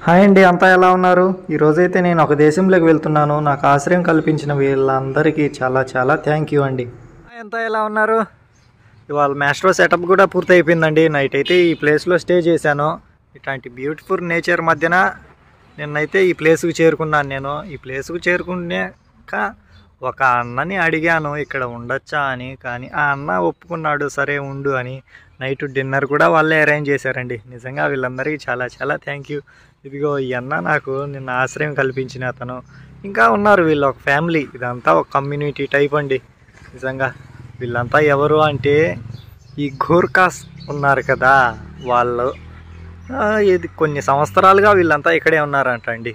Hi అండి, అంతా ఎలా ఉన్నారు? ఈరోజైతే నేను ఒక దేశంలోకి వెళ్తున్నాను. నాకు ఆశ్రయం కల్పించిన వీళ్ళందరికీ చాలా చాలా థ్యాంక్ యూ అండి. అంతా ఎలా ఉన్నారు? ఇవాళ మ్యాస్ట్రో సెటప్ కూడా పూర్తి అయిపోయిందండి. నైట్ అయితే ఈ ప్లేస్లో స్టే చేశాను. ఇట్లాంటి బ్యూటిఫుల్ నేచర్ మధ్యన నిన్నైతే ఈ ప్లేస్కి చేరుకున్నాను. నేను ఈ ప్లేస్కి చేరుకున్నాక ఒక అన్నని అడిగాను ఇక్కడ ఉండొచ్చా అని. కానీ ఆ అన్న ఒప్పుకున్నాడు, సరే ఉండు అని. నైట్ డిన్నర్ కూడా వాళ్ళే అరేంజ్ చేశారండి. నిజంగా వీళ్ళందరికీ చాలా చాలా థ్యాంక్ యూ. ఇదిగో ఈ అన్న నాకు నిన్న ఆశ్రయం కల్పించిన అతను. ఇంకా ఉన్నారు వీళ్ళు ఒక ఫ్యామిలీ. ఇదంతా ఒక కమ్యూనిటీ టైప్ అండి. నిజంగా వీళ్ళంతా ఎవరు అంటే ఈ గూర్ఖాస్ ఉన్నారు కదా వాళ్ళు. ఇది కొన్ని సంవత్సరాలుగా వీళ్ళంతా ఇక్కడే ఉన్నారంట అండి.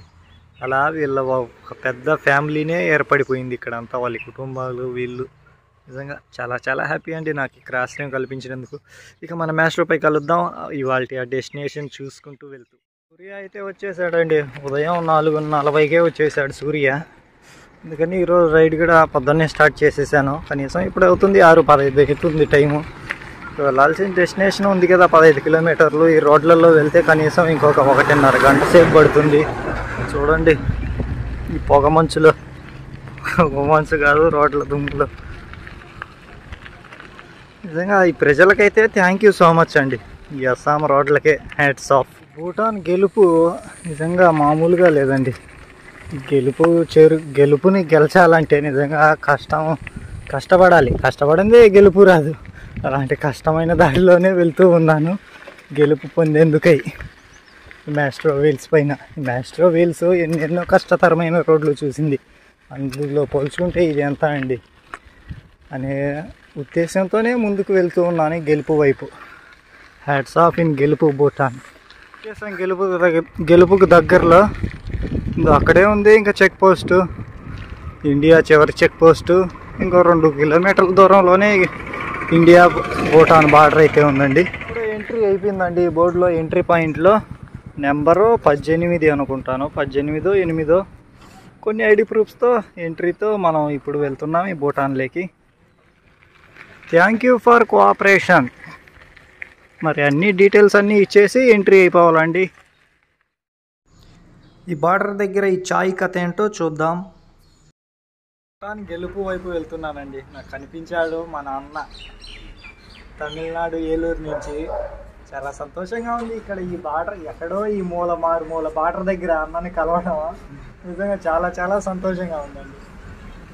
అలా వీళ్ళ ఒక పెద్ద ఫ్యామిలీనే ఏర్పడిపోయింది ఇక్కడంతా, వాళ్ళ కుటుంబాలు వీళ్ళు. నిజంగా చాలా చాలా హ్యాపీ అండి నాకు ఇక్కడ ఆశ్రయం కల్పించినందుకు. ఇక మన మ్యాస్ట్రోపై కలుద్దాం. ఇవాళ ఆ డెస్టినేషన్ చూసుకుంటూ వెళ్తూ సూర్య అయితే వచ్చేసాడండి. ఉదయం 4:40కే వచ్చేసాడు సూర్య. అందుకని ఈరోజు రైడ్ కూడా పొద్దున్నే స్టార్ట్ చేసేసాను. కనీసం ఇప్పుడు అవుతుంది 6:15 అవుతుంది టైము. వెళ్ళాల్సిన డెస్టినేషన్ ఉంది కదా 15 కిలోమీటర్లు. ఈ రోడ్లలో వెళ్తే కనీసం ఇంకొక 1.5 గంట సేపు పడుతుంది. చూడండి ఈ పొగ మంచులో, పొగ మంచు కాదు రోడ్ల దుమ్ములో. నిజంగా ఈ ప్రజలకైతే థ్యాంక్ యూ సో మచ్ అండి. ఈ అస్సాం రోడ్లకే హ్యాట్స్ ఆఫ్. భూటాన్ గెలుపు నిజంగా మామూలుగా లేదండి. గెలుపుని గెలిచాలంటే నిజంగా కష్టపడాలి. కష్టపడిందే గెలుపు రాదు. అలాంటి కష్టమైన దారిలోనే వెళ్తూ ఉన్నాను గెలుపు పొందేందుకై. మ్యాస్ట్రో వీల్స్ పైన. మ్యాస్ట్రో వీల్స్ ఎన్నెన్నో కష్టతరమైన రోడ్లు చూసింది. అందులో పోల్చుకుంటే ఇది ఎంత అండి అనే ఉద్దేశంతోనే ముందుకు వెళ్తూ ఉన్నాను గెలుపు వైపు. హ్యాట్స్ ఆఫ్ ఇన్ గెలుపు భూటాన్. ఉద్దేశం గెలుపుకు దగ్గరలో అక్కడే ఉంది ఇంకా చెక్ పోస్టు, ఇండియా చివరి చెక్ పోస్టు. ఇంకో 2 కిలోమీటర్ల దూరంలోనే ఇండియా భూటాన్ బార్డర్ అయితే ఉందండి. ఇప్పుడు ఎంట్రీ అయిపోయిందండి. బోర్డులో ఎంట్రీ పాయింట్లో నెంబరు 18 అనుకుంటాను, 18, 8 కొన్ని ఐడి ప్రూఫ్స్తో ఎంట్రీతో మనం ఇప్పుడు వెళ్తున్నాం ఈ భూటాన్లోకి. Thank you for cooperation. మరి అన్ని డీటెయిల్స్ అన్నీ ఇచ్చేసి ఎంట్రీ అయిపోవాలండి. ఈ బార్డర్ దగ్గర ఈ చాయ్ కథ ఏంటో చూద్దాం. భూటాన్ గెలుపు వైపు వెళ్తున్నానండి. నాకు కనిపించాడు మా నాన్న తమిళనాడు ఏలూరు నుంచి. చాలా సంతోషంగా ఉంది. ఇక్కడ ఈ బార్డర్ ఎక్కడో ఈ మారుమూల బార్డర్ దగ్గర అన్నని కలవడం నిజంగా చాలా చాలా సంతోషంగా ఉందండి.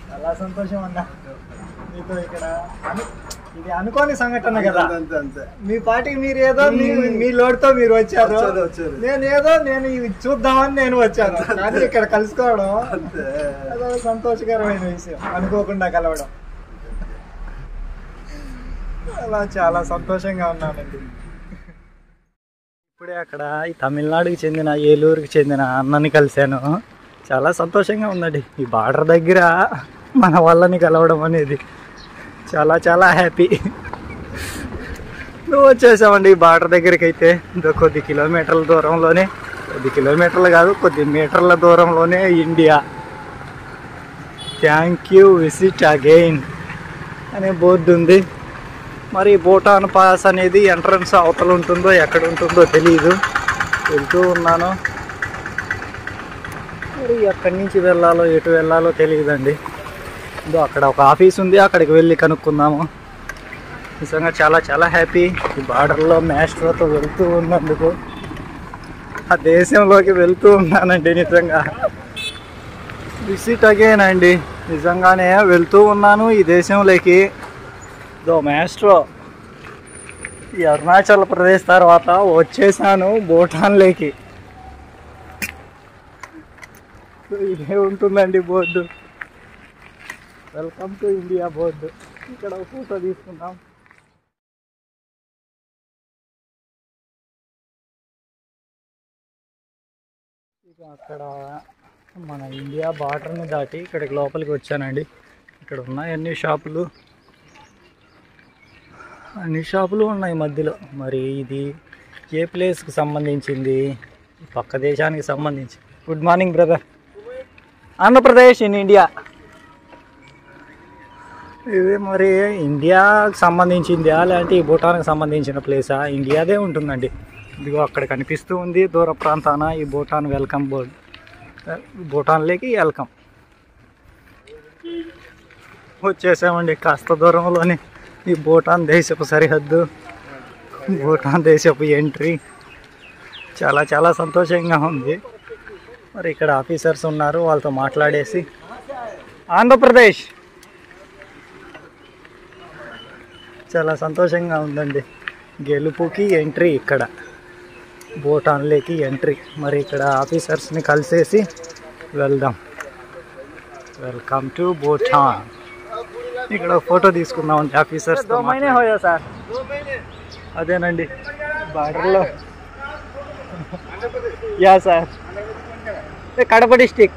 చాలా సంతోషం అన్నా మీతో ఇక్కడ. ఇది అనుకోని సంఘటన కదా. మీ పార్టీకి మీరు ఏదో మీ లోటుతో మీరు వచ్చారు, నేను ఇవి చూద్దామని నేను వచ్చాను. కానీ ఇక్కడ కలుసుకోవడం అదో సంతోషకరమైన విషయం. అనుకోకుండా కలవడం అలా చాలా సంతోషంగా ఉన్నానండి. ఇప్పుడే అక్కడ ఈ తమిళనాడుకి చెందిన ఏలూరుకి చెందిన అన్నని కలిశాను. చాలా సంతోషంగా ఉందండి. ఈ బార్డర్ దగ్గర మన వాళ్ళని కలవడం అనేది చాలా చాలా హ్యాపీ. నువ్వు వచ్చేసామండి ఈ బార్డర్ దగ్గరికి. అయితే కొద్ది కిలోమీటర్ల దూరంలోనే, కొద్ది కిలోమీటర్లు కాదు కొద్ది మీటర్ల దూరంలోనే India. Thank you visit again అనే బోర్డు ఉంది. మరి భూటాన్ పాస్ అనేది ఎంట్రన్స్ అవతల ఉంటుందో ఎక్కడ ఉంటుందో తెలియదు. వెళ్తూ ఉన్నాను. మరి ఎక్కడి నుంచి వెళ్ళాలో ఎటు వెళ్ళాలో తెలియదండి. అక్కడ ఒక ఆఫీస్ ఉంది, అక్కడికి వెళ్ళి కనుక్కుందాము. నిజంగా చాలా చాలా హ్యాపీ ఈ బార్డర్లో మ్యాస్ట్రోతో వెళ్తూ ఉన్నందుకు. ఆ దేశంలోకి వెళ్తూ ఉన్నానండి. నిజంగా విజిట్ అగైన్ అండి. నిజంగానే వెళ్తూ ఉన్నాను ఈ దేశంలోకి. మ్యాస్ట్రో ఈ అరుణాచల్ ప్రదేశ్ తర్వాత వచ్చేసాను భూటాన్లోకి. ఇదే ఉంటుందండి board. Welcome to India board. ఇక్కడ ఒక ఫోటో తీసుకుందాం. ఇక అక్కడ మన ఇండియా బార్డర్ని దాటి ఇక్కడికి లోపలికి వచ్చానండి. ఇక్కడ ఉన్నాయి అన్ని షాపులు ఉన్నాయి మధ్యలో. మరి ఇది ఏ ప్లేస్కి సంబంధించింది? పక్క దేశానికి సంబంధించి. Good morning brother. Andhra Pradesh in India. ఇది మరి ఇండియాకి సంబంధించిందా లేదంటే ఈ భూటాన్కి సంబంధించిన ప్లేసా? ఇండియాదే ఉంటుందండి. ఇదిగో అక్కడ కనిపిస్తూ ఉంది దూర ప్రాంతాన ఈ భూటాన్ వెల్కమ్ బోర్డ్. భూటాన్లోకి వెల్కమ్. వచ్చేసామండి కాస్త దూరంలోనే ఈ భూటాన్ దేశపు సరిహద్దు, భూటాన్ దేశపు ఎంట్రీ. చాలా చాలా సంతోషంగా ఉంది. మరి ఇక్కడ ఆఫీసర్స్ ఉన్నారు, వాళ్ళతో మాట్లాడేసి ఆంధ్రప్రదేశ్. చాలా సంతోషంగా ఉందండి. గెలుపుకి ఎంట్రీ, ఇక్కడ భూటాన్లోకి ఎంట్రీ. మరి ఇక్కడ ఆఫీసర్స్ని కలిసేసి వెళ్దాం. Welcome to Bhutan. ఇక్కడ ఫోటో తీసుకుందామండి ఆఫీసర్స్. సార్ అదేనండి బార్డర్లో. Yeah sir, Kadapa district.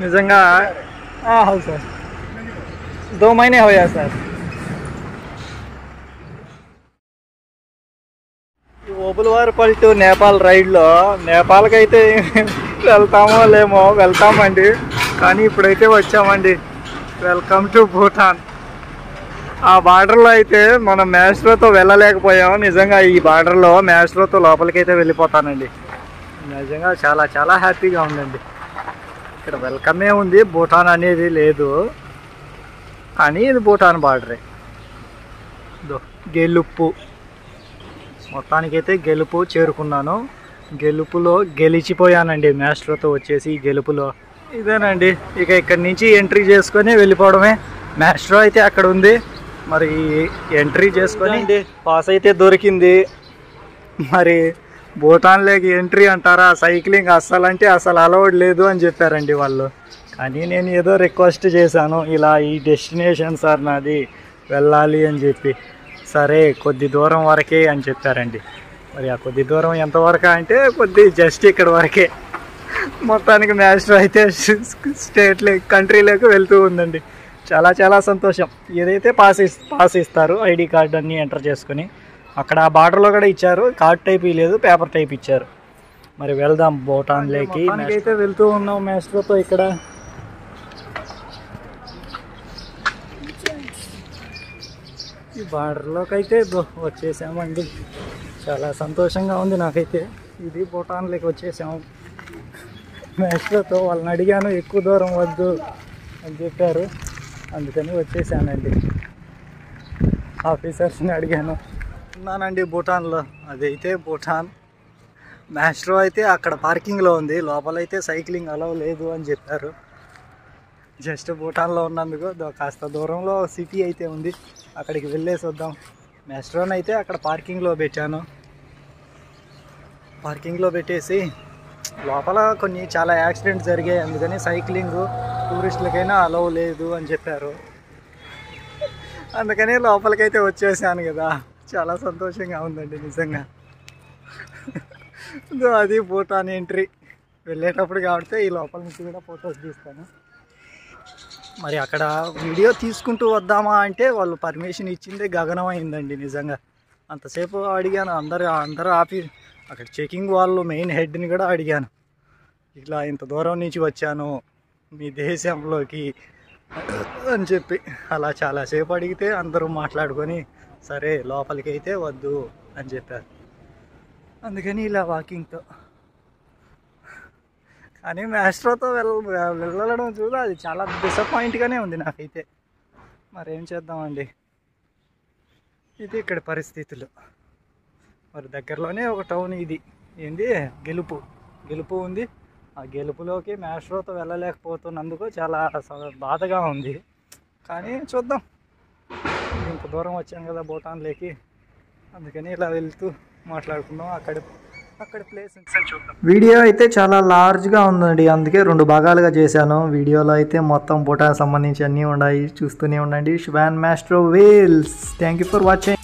నిజంగా అవును సార్, 2 महीने होया సార్. ఈ ఓబులవారిపల్లి టు నేపాల్ రైడ్లో నేపాల్కి అయితే వెళ్తామో లేమో, వెళ్తామండి. కానీ ఇప్పుడైతే వచ్చామండి. Welcome to Bhutan. ఆ బార్డర్లో అయితే మనం మ్యాస్ట్రోతో వెళ్ళలేకపోయాం. నిజంగా ఈ బార్డర్లో మ్యాస్ట్రోతో లోపలికి అయితే వెళ్ళిపోతానండి. నిజంగా చాలా చాలా హ్యాపీగా ఉందండి. ఇక్కడ వెల్కమే ఉంది, భూటాన్ అనేది లేదు. కానీ ఇది భూటాన్ బార్డరే. గెలుపు, మొత్తానికైతే గెలుపు చేరుకున్నాను. గెలుపులో గెలిచిపోయానండి మ్యాస్ట్రోతో వచ్చేసి. గెలుపులో ఇదేనండి. ఇక ఇక్కడి నుంచి ఎంట్రీ చేసుకొని వెళ్ళిపోవడమే. మ్యాస్ట్రో అయితే అక్కడ ఉంది. మరి ఎంట్రీ చేసుకొని పాస్ అయితే దొరికింది. మరి భూటాన్లోకి ఎంట్రీ అంటారా, సైక్లింగ్ అస్సలు అలౌడ్ లేదు అని చెప్పారండి వాళ్ళు. కానీ నేను ఏదో రిక్వెస్ట్ చేశాను, ఇలా ఈ డెస్టినేషన్ సార్ నాది, వెళ్ళాలి అని చెప్పి. సరే కొద్ది దూరం వరకే అని చెప్పారండి. మరి ఆ కొద్ది దూరం ఎంతవరకు అంటే జస్ట్ ఇక్కడ వరకే. మొత్తానికి మ్యాస్ట్రో అయితే కంట్రీలోకి వెళ్తూ ఉందండి. చాలా చాలా సంతోషం. ఏదైతే పాస్ ఇస్తారు, ఐడి కార్డు అన్నీ ఎంటర్ చేసుకొని. అక్కడ ఆ బార్డర్లో కూడా ఇచ్చారు, కార్డ్ టైప్ లేదు, పేపర్ టైప్ ఇచ్చారు. మరి వెళ్దాం భూటాన్లోకి. అయితే వెళ్తూ ఉన్నాం మ్యాస్ట్రోతో. ఇక్కడ ఈ బార్డర్లోకి అయితే వచ్చేసామండి. చాలా సంతోషంగా ఉంది నాకైతే. ఇది భూటాన్లోకి వచ్చేసాము మ్యాస్ట్రోతో. వాళ్ళని అడిగాను, ఎక్కువ దూరం వద్దు అని చెప్పారు, అందుకని వచ్చేసానండి. ఆఫీసర్స్ని అడిగాను. ఉన్నానండి భూటాన్లో. అదైతే భూటాన్. మ్యాస్ట్రో అయితే అక్కడ పార్కింగ్లో ఉంది, లోపలైతే సైక్లింగ్ అలౌ లేదు అని చెప్పారు. జస్ట్ భూటాన్లో ఉన్నందుకు కాస్త దూరంలో సిటీ అయితే ఉంది, అక్కడికి వెళ్ళేసి వద్దాం. మ్యాస్ట్రోని అయితే అక్కడ పార్కింగ్లో పెట్టాను. పార్కింగ్లో పెట్టేసి లోపల చాలా యాక్సిడెంట్స్ జరిగాయి, అందుకని సైక్లింగ్ టూరిస్టులకైనా అలౌ లేదు అని చెప్పారు. అందుకని లోపలికైతే వచ్చేసాను కదా. చాలా సంతోషంగా ఉందండి నిజంగా. అది భూటాన్ ఎంట్రీ. వెళ్ళేటప్పుడు కాబట్టి ఈ లోపల నుంచి కూడా ఫొటోస్ తీస్తాను. మరి అక్కడ వీడియో తీసుకుంటూ వద్దామా అంటే వాళ్ళు పర్మిషన్ ఇచ్చిందే గగనం అయిందండి నిజంగా. అంతసేపు అడిగాను, అందరూ అక్కడ చెకింగ్ వాళ్ళు మెయిన్ హెడ్ని కూడా అడిగాను, ఇట్లా ఇంత దూరం నుంచి వచ్చాను మీ దేశంలోకి అని చెప్పి. అలా చాలాసేపు అడిగితే అందరూ మాట్లాడుకొని సరే లోపలికి అయితే వద్దు అని చెప్పారు. అందుకని ఇలా వాకింగ్తో. కానీ మ్యాస్ట్రోతో వెళ్ళడం చూడ అది చాలా డిసప్పాయింట్గానే ఉంది నాకైతే. మరేం చేద్దామండి, ఇది ఇక్కడ పరిస్థితులు. మరి దగ్గరలోనే ఒక టౌన్ ఇది, ఏంది గెలుపు ఉంది. ఆ గెలుపులోకి మ్యాస్ట్రోతో వెళ్ళలేకపోతున్నందుకు చాలా బాధగా ఉంది. కానీ చూద్దాం, ఇంత దూరం వచ్చాం కదా భూటాన్లోకి, అందుకని ఇలా వెళ్తూ మాట్లాడుకుందాం. అక్కడ ప్లేస్ చూద్దాం. వీడియో అయితే చాలా లార్జ్గా ఉందండి, అందుకే 2 భాగాలుగా చేశాను. వీడియోలో అయితే మొత్తం భూటాన్ సంబంధించి అన్నీ ఉన్నాయి, చూస్తూనే ఉండండి. శుభాన్ మ్యాస్ట్రో వేల్స్. Thank you for watching.